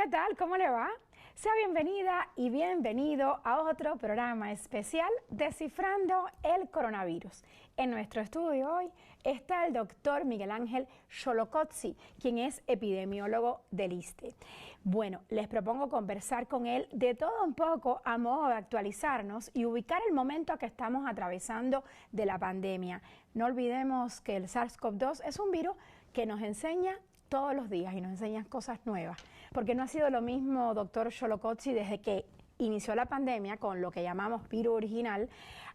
¿Qué tal? ¿Cómo le va? Sea bienvenida y bienvenido a otro programa especial Descifrando el Coronavirus. En nuestro estudio hoy está el doctor Miguel Ángel Xolocotzi, quien es epidemiólogo del ISSSTE. Bueno, les propongo conversar con él de todo un poco a modo de actualizarnos y ubicar el momento que estamos atravesando de la pandemia. No olvidemos que el SARS-CoV-2 es un virus que nos enseña todos los días y nos enseñan cosas nuevas, porque no ha sido lo mismo, doctor Xolocotzi, desde que inició la pandemia con lo que llamamos virus original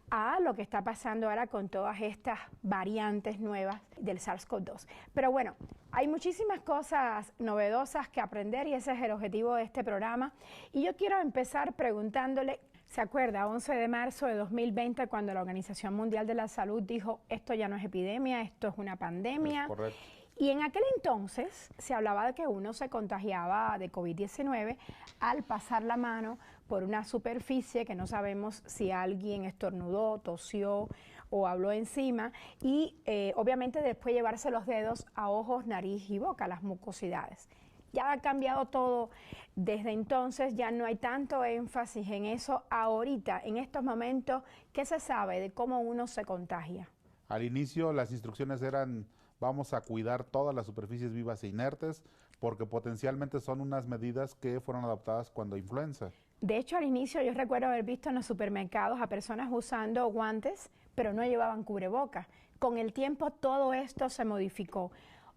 a lo que está pasando ahora con todas estas variantes nuevas del SARS-CoV-2. Pero bueno, hay muchísimas cosas novedosas que aprender y ese es el objetivo de este programa. Y yo quiero empezar preguntándole, ¿se acuerda? 11 de marzo de 2020, cuando la Organización Mundial de la Salud dijo, esto ya no es epidemia, esto es una pandemia. Es correcto. Y en aquel entonces se hablaba de que uno se contagiaba de COVID-19 al pasar la mano por una superficie que no sabemos si alguien estornudó, tosió o habló encima y obviamente después llevarse los dedos a ojos, nariz y boca, las mucosidades. Ya ha cambiado todo desde entonces, ya no hay tanto énfasis en eso. Ahorita, en estos momentos, ¿qué se sabe de cómo uno se contagia? Al inicio las instrucciones eran: vamos a cuidar todas las superficies vivas e inertes, porque potencialmente son unas medidas que fueron adoptadas cuando influenza. De hecho, al inicio yo recuerdo haber visto en los supermercados a personas usando guantes, pero no llevaban cubrebocas. Con el tiempo todo esto se modificó.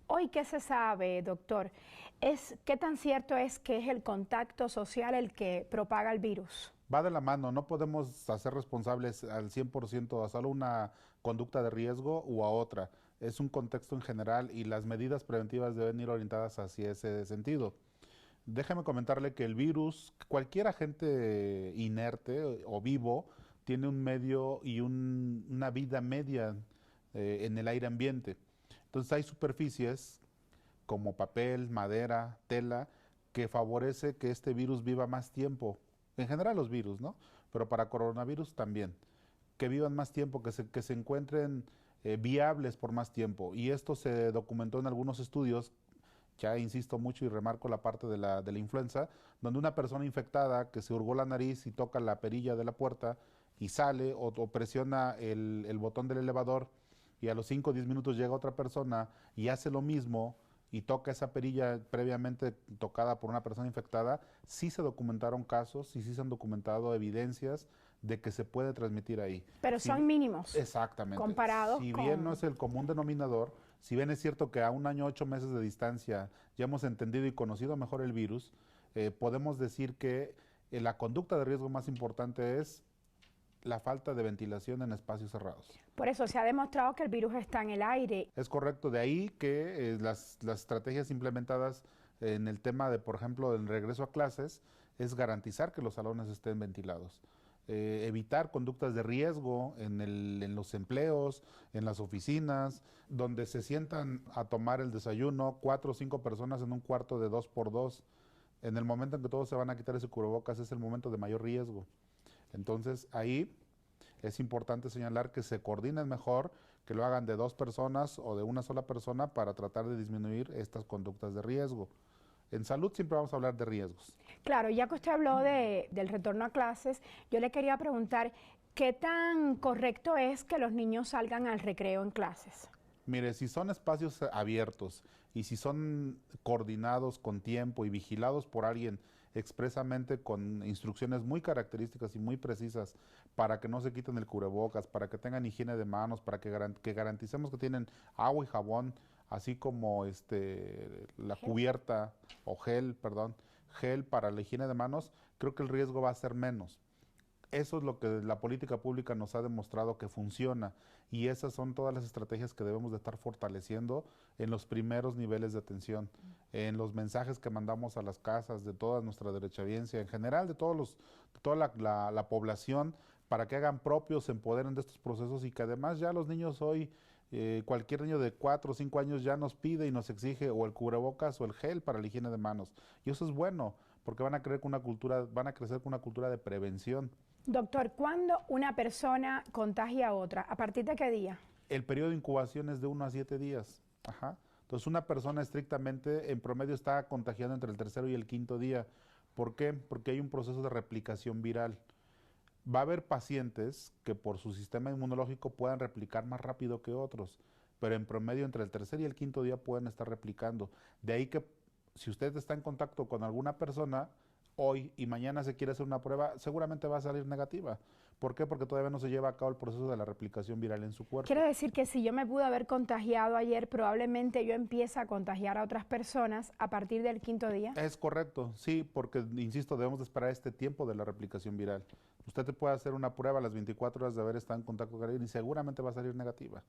Hoy, ¿qué se sabe, doctor? ¿Qué tan cierto es que es el contacto social el que propaga el virus? Va de la mano, no podemos hacer responsables al 100% a solo una conducta de riesgo o a otra. Es un contexto en general y las medidas preventivas deben ir orientadas hacia ese sentido. Déjeme comentarle que el virus, cualquier agente inerte o vivo, tiene un medio y una vida media en el aire ambiente. Entonces hay superficies como papel, madera, tela, que favorece que este virus viva más tiempo. En general los virus, ¿no? Pero para coronavirus también. Que vivan más tiempo, que se encuentren viables por más tiempo. Y esto se documentó en algunos estudios, ya insisto mucho y remarco la parte de la influenza, donde una persona infectada que se hurgó la nariz y toca la perilla de la puerta y sale o presiona el botón del elevador y a los 5 o 10 minutos llega otra persona y hace lo mismo y toca esa perilla previamente tocada por una persona infectada, sí se documentaron casos y sí se han documentado evidencias de que se puede transmitir ahí. Pero son mínimos. Exactamente. Comparados si bien no es el común denominador, si bien es cierto que a 1 año, 8 meses de distancia ya hemos entendido y conocido mejor el virus, podemos decir que la conducta de riesgo más importante es la falta de ventilación en espacios cerrados. Por eso se ha demostrado que el virus está en el aire. Es correcto, de ahí que las estrategias implementadas en el tema de, por ejemplo, del regreso a clases, es garantizar que los salones estén ventilados. Evitar conductas de riesgo en los empleos, en las oficinas, donde se sientan a tomar el desayuno 4 o 5 personas en un cuarto de 2x2. En el momento en que todos se van a quitar ese cubrebocas es el momento de mayor riesgo. Entonces ahí es importante señalar que se coordinen mejor, que lo hagan de 2 personas o de una sola persona para tratar de disminuir estas conductas de riesgo. En salud siempre vamos a hablar de riesgos. Claro, ya que usted habló del retorno a clases, yo le quería preguntar, ¿qué tan correcto es que los niños salgan al recreo en clases? Mire, si son espacios abiertos y si son coordinados con tiempo y vigilados por alguien expresamente con instrucciones muy características y muy precisas para que no se quiten el cubrebocas, para que tengan higiene de manos, para que garanticemos que tienen agua y jabón, así como la cubierta o gel para la higiene de manos, creo que el riesgo va a ser menos. Eso es lo que la política pública nos ha demostrado que funciona y esas son todas las estrategias que debemos de estar fortaleciendo en los primeros niveles de atención, en los mensajes que mandamos a las casas de toda nuestra derechohabiencia, en general de toda la población, para que hagan propios, se empoderen de estos procesos y que además ya los niños hoy, cualquier niño de 4 o 5 años ya nos pide y nos exige o el cubrebocas o el gel para la higiene de manos. Y eso es bueno, porque van a crecer con una cultura de prevención. Doctor, ¿cuándo una persona contagia a otra? ¿A partir de qué día? El periodo de incubación es de 1 a 7 días. Ajá. Entonces, una persona estrictamente, en promedio, está contagiando entre el tercero y el quinto día. ¿Por qué? Porque hay un proceso de replicación viral. Va a haber pacientes que por su sistema inmunológico puedan replicar más rápido que otros, pero en promedio entre el tercer y el quinto día pueden estar replicando. De ahí que si usted está en contacto con alguna persona hoy y mañana se quiere hacer una prueba, seguramente va a salir negativa. ¿Por qué? Porque todavía no se lleva a cabo el proceso de la replicación viral en su cuerpo. Quiere decir que si yo me pude haber contagiado ayer, probablemente yo empiece a contagiar a otras personas a partir del quinto día. Es correcto, sí, porque, insisto, debemos de esperar este tiempo de la replicación viral. Usted te puede hacer una prueba a las 24 horas de haber estado en contacto con alguien y seguramente va a salir negativa.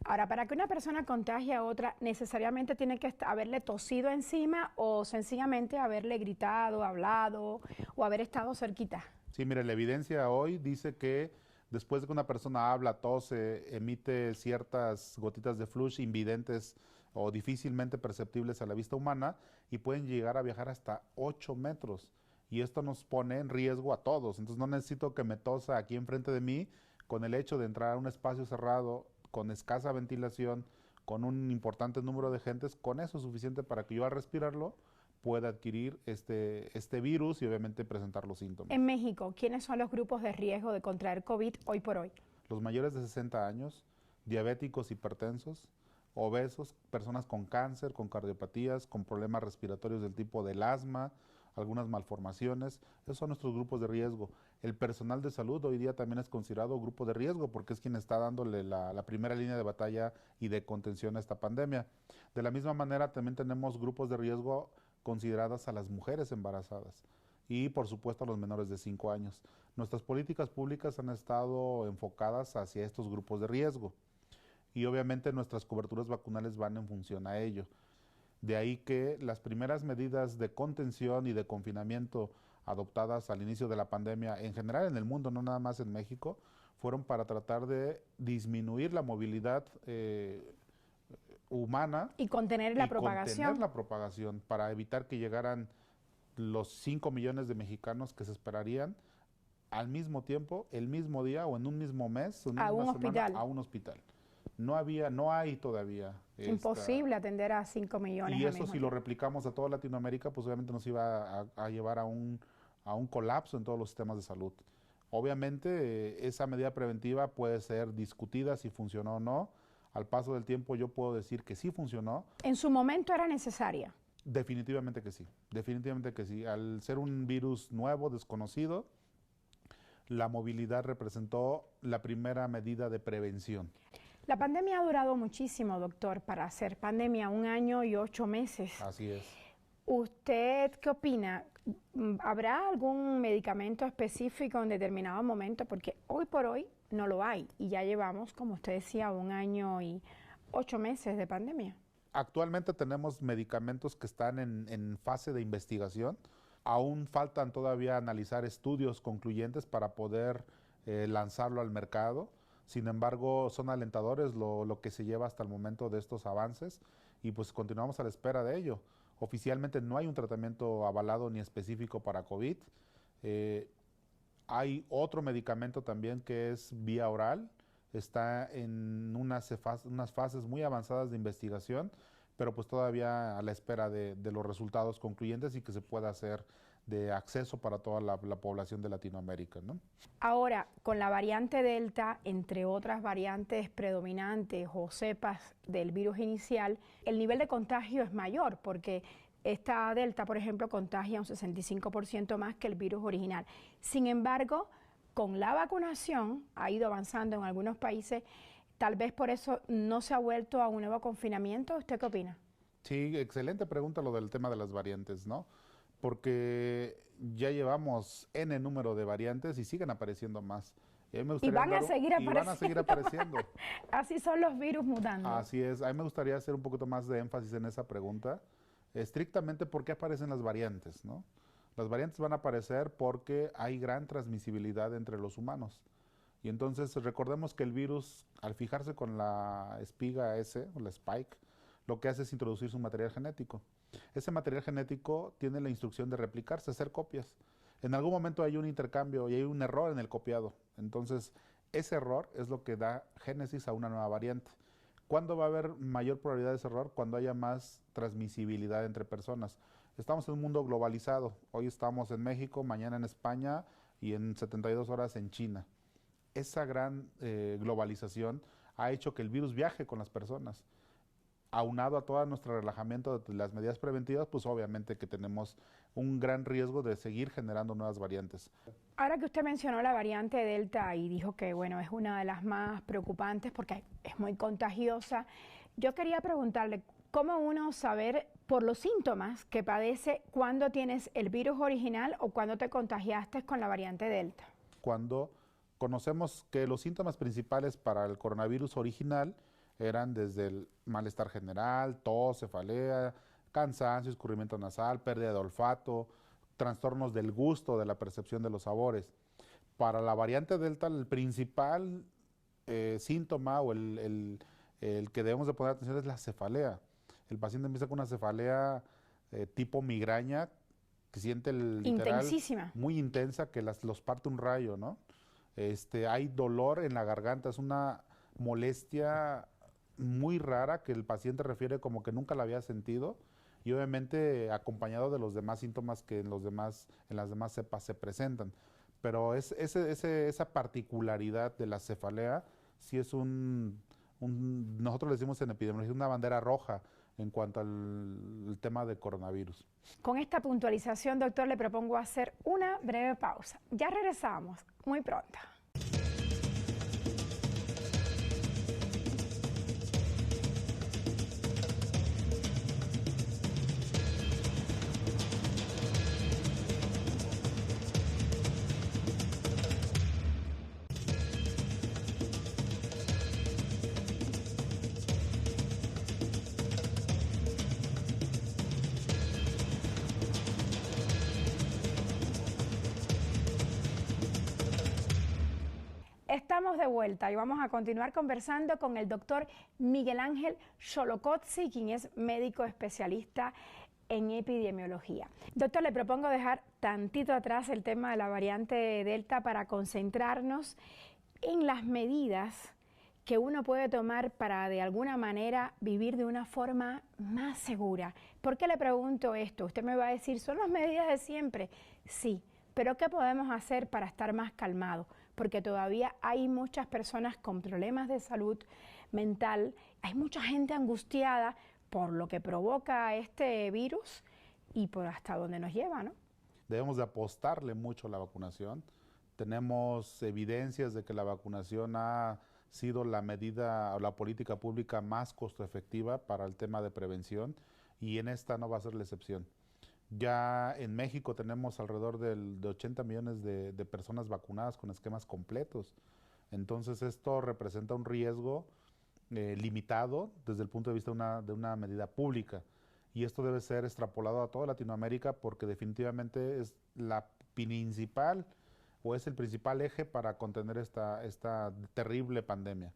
Ahora, para que una persona contagie a otra, ¿necesariamente tiene que haberle tosido encima o sencillamente haberle gritado, hablado o haber estado cerquita? Sí, mire, la evidencia hoy dice que después de que una persona habla, tose, emite ciertas gotitas de flush invidentes o difícilmente perceptibles a la vista humana y pueden llegar a viajar hasta 8 metros. Y esto nos pone en riesgo a todos. Entonces no necesito que me tosa aquí enfrente de mí con el hecho de entrar a un espacio cerrado, con escasa ventilación, con un importante número de gentes. Con eso es suficiente para que yo al respirarlo pueda adquirir este virus y obviamente presentar los síntomas. En México, ¿quiénes son los grupos de riesgo de contraer COVID hoy por hoy? Los mayores de 60 años, diabéticos, hipertensos, obesos, personas con cáncer, con cardiopatías, con problemas respiratorios del tipo del asma, algunas malformaciones. Esos son nuestros grupos de riesgo. El personal de salud hoy día también es considerado grupo de riesgo porque es quien está dándole la primera línea de batalla y de contención a esta pandemia. De la misma manera también tenemos grupos de riesgo consideradas a las mujeres embarazadas y por supuesto a los menores de 5 años. Nuestras políticas públicas han estado enfocadas hacia estos grupos de riesgo y obviamente nuestras coberturas vacunales van en función a ello. De ahí que las primeras medidas de contención y de confinamiento adoptadas al inicio de la pandemia en general en el mundo, no nada más en México, fueron para tratar de disminuir la movilidad humana y contener la propagación para evitar que llegaran los 5 millones de mexicanos que se esperarían al mismo tiempo, el mismo día o en un mismo mes, a un hospital. A un hospital. No hay todavía. Imposible atender a 5 millones. Y eso si lo replicamos a toda Latinoamérica, pues obviamente nos iba a llevar a un colapso en todos los sistemas de salud. Obviamente esa medida preventiva puede ser discutida si funcionó o no. Al paso del tiempo yo puedo decir que sí funcionó. ¿En su momento era necesaria? Definitivamente que sí, definitivamente que sí. Al ser un virus nuevo, desconocido, la movilidad representó la primera medida de prevención. La pandemia ha durado muchísimo, doctor, para hacer pandemia 1 año y 8 meses. Así es. ¿Usted qué opina? ¿Habrá algún medicamento específico en determinado momento? Porque hoy por hoy no lo hay y ya llevamos, como usted decía, 1 año y 8 meses de pandemia. Actualmente tenemos medicamentos que están en fase de investigación. Aún faltan todavía analizar estudios concluyentes para poder lanzarlo al mercado. Sin embargo, son alentadores lo que se lleva hasta el momento de estos avances y pues continuamos a la espera de ello. Oficialmente no hay un tratamiento avalado ni específico para COVID. Hay otro medicamento también que es vía oral, está en unas fases muy avanzadas de investigación, pero pues todavía a la espera de los resultados concluyentes y que se pueda hacer de acceso para toda la población de Latinoamérica, ¿no? Ahora, con la variante Delta, entre otras variantes predominantes o cepas del virus inicial, el nivel de contagio es mayor porque esta Delta, por ejemplo, contagia un 65% más que el virus original. Sin embargo, con la vacunación ha ido avanzando en algunos países, tal vez por eso no se ha vuelto a un nuevo confinamiento. ¿Usted qué opina? Sí, excelente pregunta lo del tema de las variantes, ¿no? Porque ya llevamos N número de variantes y siguen apareciendo más. Y van a seguir apareciendo. Así son los virus mutando. Así es. A mí me gustaría hacer un poquito más de énfasis en esa pregunta. Estrictamente, ¿por qué aparecen las variantes, no? Las variantes van a aparecer porque hay gran transmisibilidad entre los humanos. Y entonces recordemos que el virus, al fijarse con la espiga S, o la spike, lo que hace es introducir su material genético. Ese material genético tiene la instrucción de replicarse, hacer copias. En algún momento hay un intercambio y hay un error en el copiado. Entonces, ese error es lo que da génesis a una nueva variante. ¿Cuándo va a haber mayor probabilidad de ese error? Cuando haya más transmisibilidad entre personas. Estamos en un mundo globalizado. Hoy estamos en México, mañana en España y en 72 horas en China. Esa gran globalización ha hecho que el virus viaje con las personas. Aunado a todo nuestro relajamiento de las medidas preventivas, pues obviamente que tenemos un gran riesgo de seguir generando nuevas variantes. Ahora que usted mencionó la variante Delta y dijo que bueno, es una de las más preocupantes porque es muy contagiosa, yo quería preguntarle, ¿cómo uno saber por los síntomas que padece cuando tienes el virus original o cuando te contagiaste con la variante Delta? Cuando conocemos que los síntomas principales para el coronavirus original eran desde el malestar general, tos, cefalea, cansancio, escurrimiento nasal, pérdida de olfato, trastornos del gusto, de la percepción de los sabores. Para la variante Delta, el principal síntoma o el que debemos de poner atención es la cefalea. El paciente empieza con una cefalea tipo migraña, que siente literal Intensísima. muy intensa, que los parte un rayo, ¿no? Hay dolor en la garganta, es una molestia muy rara que el paciente refiere como que nunca la había sentido y obviamente acompañado de los demás síntomas que en las demás cepas se presentan. Pero esa particularidad de la cefalea sí es nosotros le decimos en epidemiología una bandera roja en cuanto al tema de coronavirus. Con esta puntualización, doctor, le propongo hacer una breve pausa. Ya regresamos muy pronto. Estamos de vuelta y vamos a continuar conversando con el doctor Miguel Ángel Xolocotzi, quien es médico especialista en epidemiología. Doctor, le propongo dejar tantito atrás el tema de la variante Delta para concentrarnos en las medidas que uno puede tomar para de alguna manera vivir de una forma más segura. ¿Por qué le pregunto esto? Usted me va a decir, ¿son las medidas de siempre? Sí, pero ¿qué podemos hacer para estar más calmados? Porque todavía hay muchas personas con problemas de salud mental, hay mucha gente angustiada por lo que provoca este virus y por hasta dónde nos lleva, ¿no? Debemos de apostarle mucho a la vacunación. Tenemos evidencias de que la vacunación ha sido la medida o la política pública más costo efectiva para el tema de prevención y en esta no va a ser la excepción. Ya en México tenemos alrededor de 80 millones de personas vacunadas con esquemas completos. Entonces esto representa un riesgo limitado desde el punto de vista de una medida pública. Y esto debe ser extrapolado a toda Latinoamérica porque definitivamente es la principal o es el principal eje para contener esta terrible pandemia.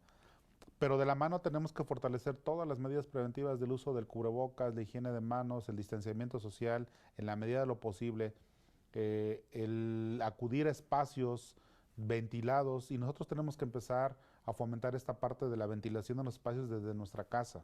Pero de la mano tenemos que fortalecer todas las medidas preventivas del uso del cubrebocas, la higiene de manos, el distanciamiento social, en la medida de lo posible, el acudir a espacios ventilados y nosotros tenemos que empezar a fomentar esta parte de la ventilación de los espacios desde nuestra casa,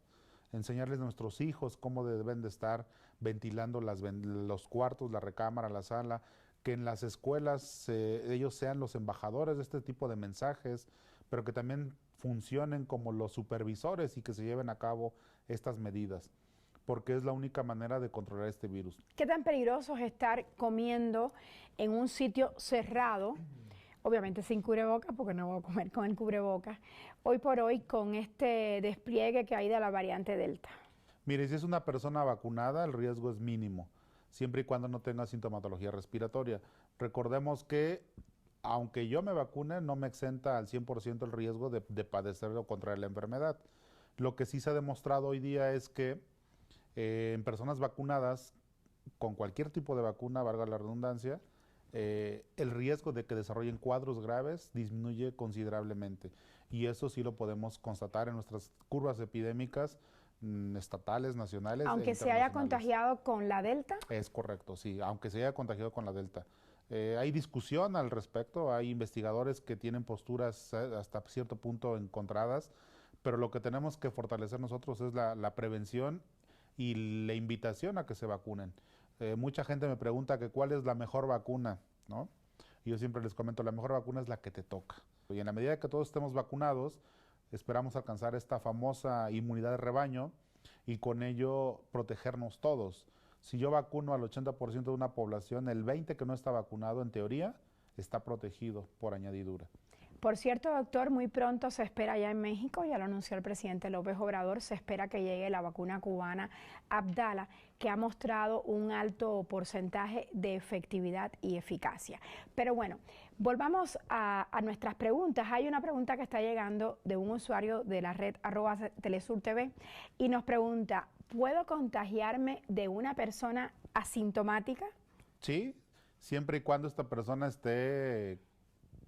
enseñarles a nuestros hijos cómo deben de estar ventilando los cuartos, la recámara, la sala, que en las escuelas ellos sean los embajadores de este tipo de mensajes, pero que también funcionen como los supervisores y que se lleven a cabo estas medidas, porque es la única manera de controlar este virus. ¿Qué tan peligroso es estar comiendo en un sitio cerrado? Obviamente sin cubrebocas, porque no voy a comer con el cubrebocas, hoy por hoy con este despliegue que hay de la variante Delta. Mire, si es una persona vacunada, el riesgo es mínimo, siempre y cuando no tenga sintomatología respiratoria. Recordemos que aunque yo me vacune, no me exenta al 100% el riesgo de padecer o contraer la enfermedad. Lo que sí se ha demostrado hoy día es que en personas vacunadas, con cualquier tipo de vacuna, valga la redundancia, el riesgo de que desarrollen cuadros graves disminuye considerablemente. Y eso sí lo podemos constatar en nuestras curvas epidémicas estatales, nacionales. Aunque se haya contagiado con la Delta. Es correcto, sí, aunque se haya contagiado con la Delta. Hay discusión al respecto, hay investigadores que tienen posturas hasta cierto punto encontradas, pero lo que tenemos que fortalecer nosotros es la prevención y la invitación a que se vacunen. Mucha gente me pregunta que cuál es la mejor vacuna, ¿no? Y yo siempre les comento, la mejor vacuna es la que te toca. Y en la medida que todos estemos vacunados, esperamos alcanzar esta famosa inmunidad de rebaño y con ello protegernos todos. Si yo vacuno al 80% de una población, el 20% que no está vacunado, en teoría, está protegido por añadidura. Por cierto, doctor, muy pronto se espera ya en México, ya lo anunció el presidente López Obrador, se espera que llegue la vacuna cubana Abdala, que ha mostrado un alto porcentaje de efectividad y eficacia. Pero bueno, volvamos a nuestras preguntas. Hay una pregunta que está llegando de un usuario de la red @telesurtv y nos pregunta, ¿puedo contagiarme de una persona asintomática? Sí, siempre y cuando esta persona esté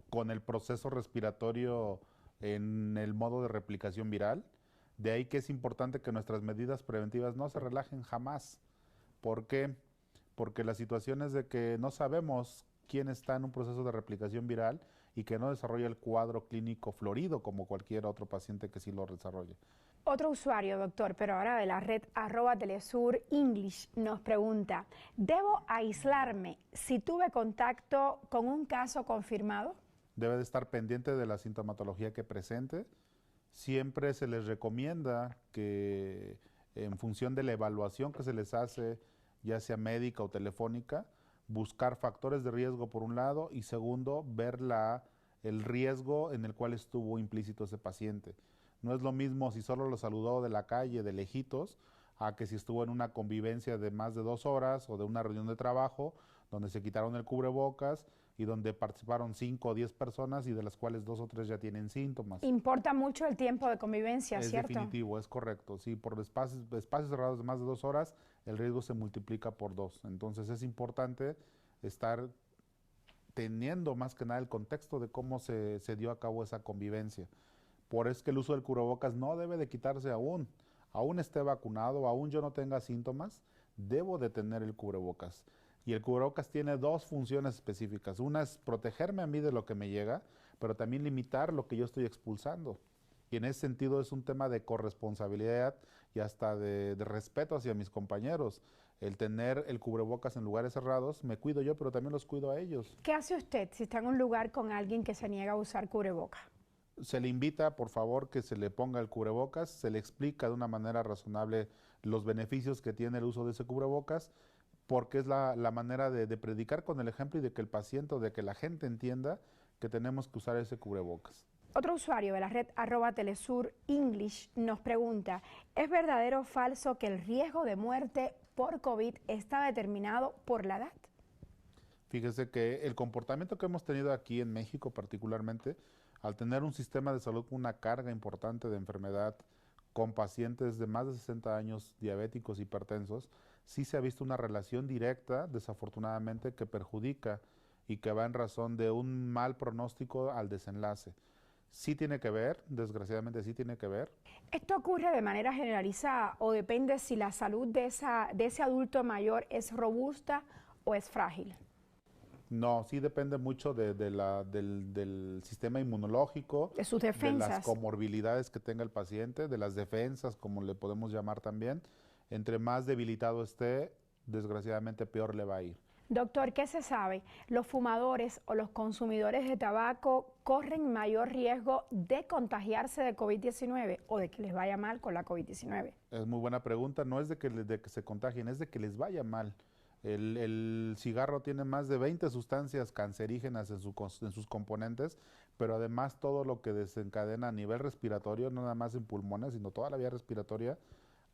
con el proceso respiratorio en el modo de replicación viral. De ahí que es importante que nuestras medidas preventivas no se relajen jamás. ¿Por qué? Porque la situación es de que no sabemos quién está en un proceso de replicación viral y que no desarrolla el cuadro clínico florido como cualquier otro paciente que sí lo desarrolle. Otro usuario, doctor, pero ahora de la red @Telesur English, nos pregunta, ¿debo aislarme si tuve contacto con un caso confirmado? Debe de estar pendiente de la sintomatología que presente. Siempre se les recomienda que en función de la evaluación que se les hace, ya sea médica o telefónica, buscar factores de riesgo por un lado y segundo, ver el riesgo en el cual estuvo implícito ese paciente. No es lo mismo si solo lo saludó de la calle, de lejitos, a que si estuvo en una convivencia de más de 2 horas o de una reunión de trabajo donde se quitaron el cubrebocas y donde participaron 5 o 10 personas y de las cuales 2 o 3 ya tienen síntomas. Importa mucho el tiempo de convivencia, ¿cierto? Es definitivo, es correcto. Sí, por espacios cerrados de más de 2 horas, el riesgo se multiplica por 2. Entonces es importante estar teniendo más que nada el contexto de cómo se dio a cabo esa convivencia. Por eso es que el uso del cubrebocas no debe de quitarse aún esté vacunado, aún yo no tenga síntomas, debo de tener el cubrebocas. Y el cubrebocas tiene 2 funciones específicas. Una es protegerme a mí de lo que me llega, pero también limitar lo que yo estoy expulsando. Y en ese sentido es un tema de corresponsabilidad y hasta de respeto hacia mis compañeros. El tener el cubrebocas en lugares cerrados, me cuido yo, pero también los cuido a ellos. ¿Qué hace usted si está en un lugar con alguien que se niega a usar cubrebocas? Se le invita, por favor, que se le ponga el cubrebocas, se le explica de una manera razonable los beneficios que tiene el uso de ese cubrebocas, porque es la manera de predicar con el ejemplo y de que el paciente o de que la gente entienda que tenemos que usar ese cubrebocas. Otro usuario de la red @Telesur English nos pregunta, ¿es verdadero o falso que el riesgo de muerte por COVID está determinado por la edad? Fíjese que el comportamiento que hemos tenido aquí en México particularmente, al tener un sistema de salud con una carga importante de enfermedad, con pacientes de más de 60 años diabéticos, hipertensos, sí se ha visto una relación directa, desafortunadamente, que perjudica y que va en razón de un mal pronóstico al desenlace. Sí tiene que ver, desgraciadamente sí tiene que ver. ¿Esto ocurre de manera generalizada o depende si la salud de ese adulto mayor es robusta o es frágil? No, sí depende mucho del sistema inmunológico, De sus de defensas. las comorbilidades que tenga el paciente, de las defensas, como le podemos llamar también. Entre más debilitado esté, desgraciadamente peor le va a ir. Doctor, ¿qué se sabe? ¿Los fumadores o los consumidores de tabaco corren mayor riesgo de contagiarse de COVID-19 o de que les vaya mal con la COVID-19? Es muy buena pregunta. No es de que se contagien, es de que les vaya mal. El cigarro tiene más de 20 sustancias cancerígenas en sus componentes, pero además todo lo que desencadena a nivel respiratorio, no nada más en pulmones, sino toda la vía respiratoria,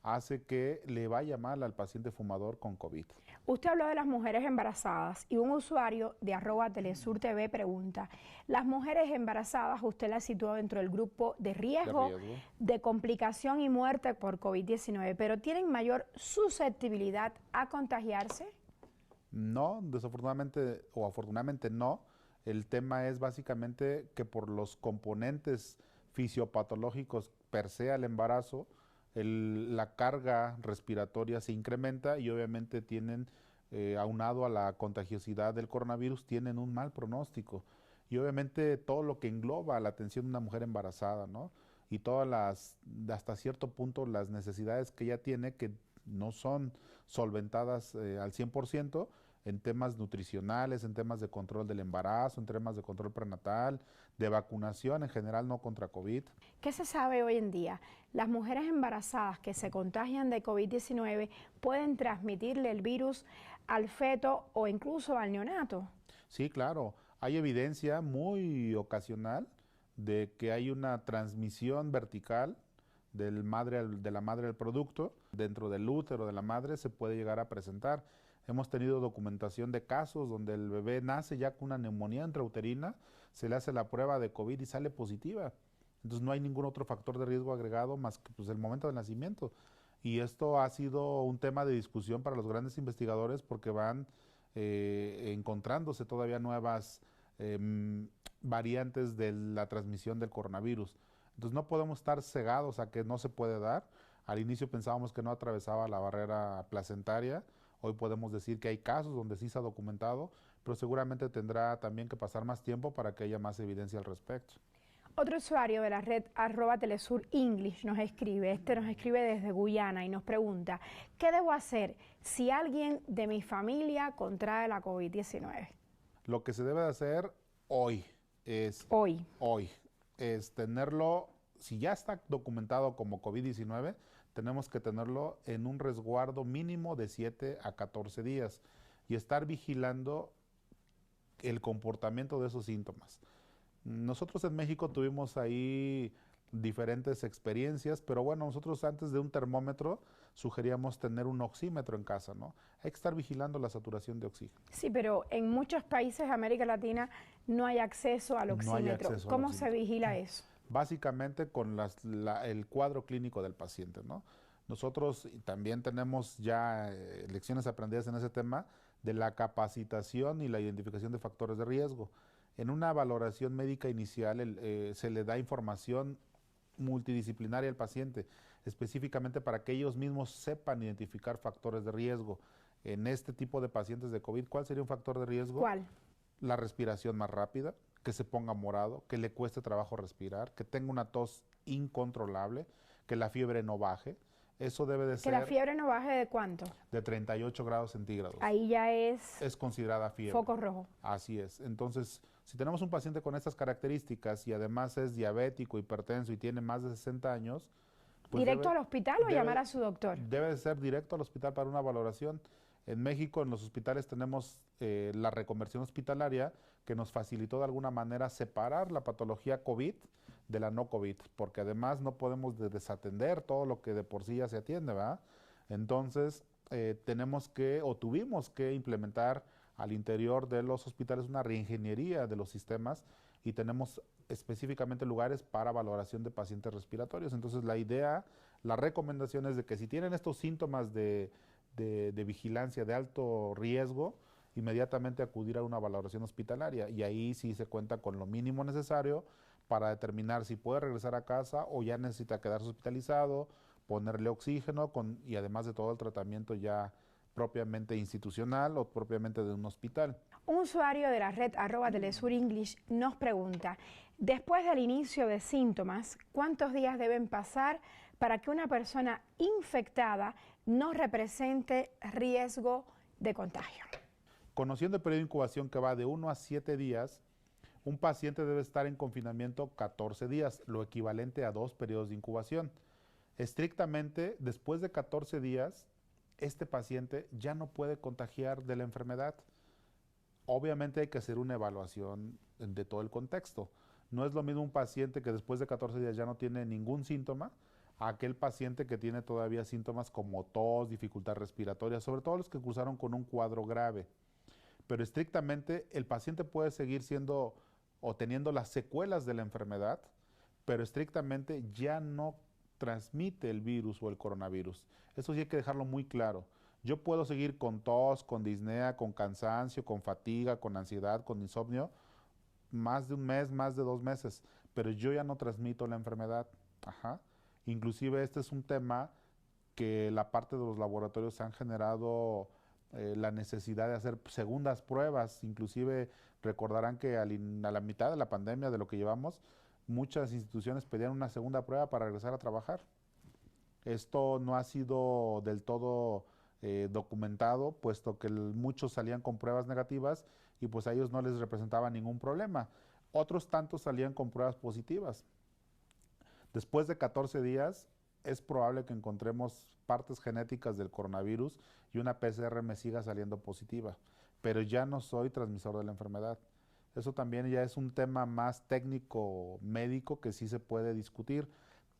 hace que le vaya mal al paciente fumador con COVID. Usted habló de las mujeres embarazadas y un usuario de @TelesurTV pregunta, ¿las mujeres embarazadas usted las situó dentro del grupo de riesgo de complicación y muerte por COVID-19, pero tienen mayor susceptibilidad a contagiarse? No, desafortunadamente o afortunadamente no. El tema es básicamente que por los componentes fisiopatológicos per se al embarazo, la carga respiratoria se incrementa y obviamente tienen, aunado a la contagiosidad del coronavirus, tienen un mal pronóstico. Y obviamente todo lo que engloba la atención de una mujer embarazada, ¿no? y todas las, hasta cierto punto, las necesidades que ella tiene que no son solventadas al 100% en temas nutricionales, en temas de control del embarazo, en temas de control prenatal, de vacunación en general, no contra COVID. ¿Qué se sabe hoy en día? ¿Las mujeres embarazadas que se contagian de COVID-19 pueden transmitirle el virus al feto o incluso al neonato? Sí, claro. Hay evidencia muy ocasional de que hay una transmisión vertical de la madre al producto. Dentro del útero de la madre se puede llegar a presentar. Hemos tenido documentación de casos donde el bebé nace ya con una neumonía intrauterina, se le hace la prueba de COVID y sale positiva. Entonces no hay ningún otro factor de riesgo agregado más que pues, el momento del nacimiento. Y esto ha sido un tema de discusión para los grandes investigadores porque van encontrándose todavía nuevas variantes de la transmisión del coronavirus. Entonces no podemos estar cegados a que no se puede dar. Al inicio pensábamos que no atravesaba la barrera placentaria. Hoy podemos decir que hay casos donde sí se ha documentado, pero seguramente tendrá también que pasar más tiempo para que haya más evidencia al respecto. Otro usuario de la red @telesurenglish nos escribe, nos escribe desde Guyana y nos pregunta, ¿qué debo hacer si alguien de mi familia contrae la COVID-19? Lo que se debe de hacer hoy es tenerlo, si ya está documentado como COVID-19, tenemos que tenerlo en un resguardo mínimo de 7 a 14 días y estar vigilando el comportamiento de esos síntomas. Nosotros en México tuvimos ahí diferentes experiencias, pero bueno, nosotros antes de un termómetro sugeríamos tener un oxímetro en casa, ¿no? Hay que estar vigilando la saturación de oxígeno. Sí, pero en muchos países de América Latina no hay acceso al oxímetro. No hay acceso ¿Cómo se vigila eso? Básicamente con el cuadro clínico del paciente, ¿no? Nosotros también tenemos ya lecciones aprendidas en ese tema de la capacitación y la identificación de factores de riesgo. En una valoración médica inicial se le da información multidisciplinaria al paciente, específicamente para que ellos mismos sepan identificar factores de riesgo. En este tipo de pacientes de COVID, ¿cuál sería un factor de riesgo? ¿Cuál? La respiración más rápida, que se ponga morado, que le cueste trabajo respirar, que tenga una tos incontrolable, que la fiebre no baje. Eso debe de ser... ¿Que la fiebre no baje de cuánto? De 38 grados centígrados. Ahí ya es considerada fiebre. Foco rojo. Así es. Entonces, si tenemos un paciente con estas características y además es diabético, hipertenso y tiene más de 60 años... Pues ¿directo al hospital o llamar a su doctor? Debe de ser directo al hospital para una valoración. En México, en los hospitales tenemos la reconversión hospitalaria que nos facilitó de alguna manera separar la patología COVID de la no COVID, porque además no podemos desatender todo lo que de por sí ya se atiende, ¿verdad? Entonces, tuvimos que implementar al interior de los hospitales una reingeniería de los sistemas y tenemos específicamente lugares para valoración de pacientes respiratorios. Entonces, la recomendación es de que si tienen estos síntomas de vigilancia de alto riesgo, inmediatamente acudir a una valoración hospitalaria y ahí sí se cuenta con lo mínimo necesario para determinar si puede regresar a casa o ya necesita quedarse hospitalizado, ponerle oxígeno y además de todo el tratamiento ya propiamente institucional o propiamente de un hospital. Un usuario de la red @telesurenglish nos pregunta, después del inicio de síntomas, ¿cuántos días deben pasar para que una persona infectada no represente riesgo de contagio? Conociendo el periodo de incubación que va de 1 a 7 días, un paciente debe estar en confinamiento 14 días, lo equivalente a 2 periodos de incubación. Estrictamente, después de 14 días, este paciente ya no puede contagiar de la enfermedad. Obviamente hay que hacer una evaluación de todo el contexto. No es lo mismo un paciente que después de 14 días ya no tiene ningún síntoma, a aquel paciente que tiene todavía síntomas como tos, dificultad respiratoria, sobre todo los que cursaron con un cuadro grave. Pero estrictamente el paciente puede seguir siendo o teniendo las secuelas de la enfermedad, pero estrictamente ya no transmite el virus o el coronavirus. Eso sí hay que dejarlo muy claro. Yo puedo seguir con tos, con disnea, con cansancio, con fatiga, con ansiedad, con insomnio, más de un mes, más de 2 meses, pero yo ya no transmito la enfermedad. Ajá. Inclusive este es un tema que la parte de los laboratorios han generado la necesidad de hacer segundas pruebas. Inclusive recordarán que a la mitad de la pandemia de lo que llevamos, muchas instituciones pedían una segunda prueba para regresar a trabajar. Esto no ha sido del todo documentado, puesto que muchos salían con pruebas negativas y pues a ellos no les representaba ningún problema. Otros tantos salían con pruebas positivas. Después de 14 días es probable que encontremos partes genéticas del coronavirus y una PCR me siga saliendo positiva, pero ya no soy transmisor de la enfermedad. Eso también ya es un tema más técnico médico que sí se puede discutir,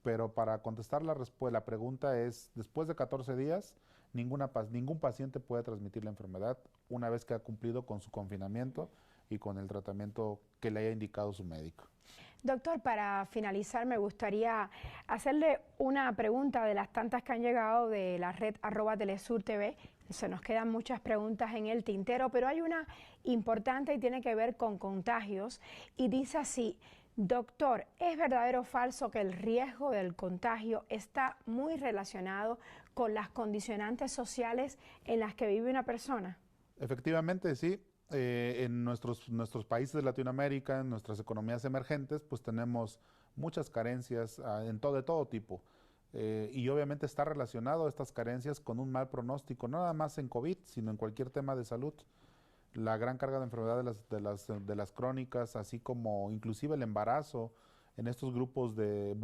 pero para contestar la pregunta es, después de 14 días, ningún paciente puede transmitir la enfermedad una vez que ha cumplido con su confinamiento y con el tratamiento que le haya indicado su médico. Doctor, para finalizar me gustaría hacerle una pregunta de las tantas que han llegado de la red @Telesur TV. Se nos quedan muchas preguntas en el tintero, pero hay una importante y tiene que ver con contagios y dice así: doctor, ¿es verdadero o falso que el riesgo del contagio está muy relacionado con las condicionantes sociales en las que vive una persona? Efectivamente, sí. En nuestros países de Latinoamérica, en nuestras economías emergentes, pues tenemos muchas carencias de todo tipo. Y obviamente está relacionado estas carencias con un mal pronóstico, no nada más en COVID, sino en cualquier tema de salud. La gran carga de enfermedad de las crónicas, así como inclusive el embarazo en estos grupos de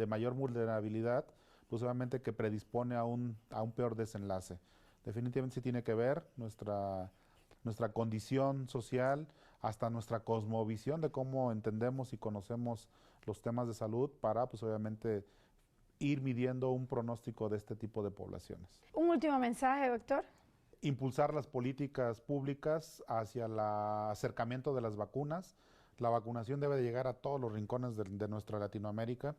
mayor vulnerabilidad, pues obviamente que predispone a un peor desenlace. Definitivamente sí tiene que ver nuestra condición social, hasta nuestra cosmovisión de cómo entendemos y conocemos los temas de salud para, pues obviamente, ir midiendo un pronóstico de este tipo de poblaciones. Un último mensaje, doctor. Impulsar las políticas públicas hacia el acercamiento de las vacunas. La vacunación debe llegar a todos los rincones de nuestra Latinoamérica.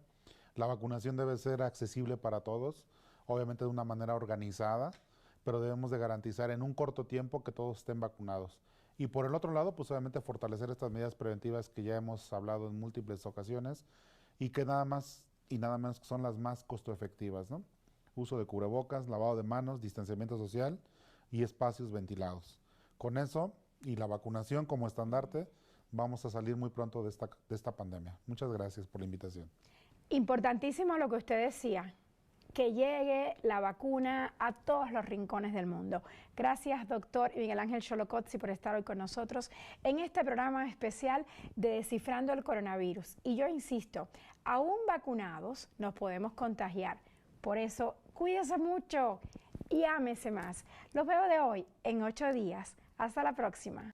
La vacunación debe ser accesible para todos, obviamente de una manera organizada, pero debemos de garantizar en un corto tiempo que todos estén vacunados. Y por el otro lado, pues obviamente fortalecer estas medidas preventivas que ya hemos hablado en múltiples ocasiones y que nada más y nada menos que son las más costo efectivas, ¿no? Uso de cubrebocas, lavado de manos, distanciamiento social y espacios ventilados. Con eso y la vacunación como estandarte, vamos a salir muy pronto de esta pandemia. Muchas gracias por la invitación. Importantísimo lo que usted decía, que llegue la vacuna a todos los rincones del mundo. Gracias, doctor Miguel Ángel Xolocotzi, por estar hoy con nosotros en este programa especial de Descifrando el Coronavirus. Y yo insisto, aún vacunados nos podemos contagiar. Por eso, cuídese mucho y ámese más. Los veo de hoy en 8 días. Hasta la próxima.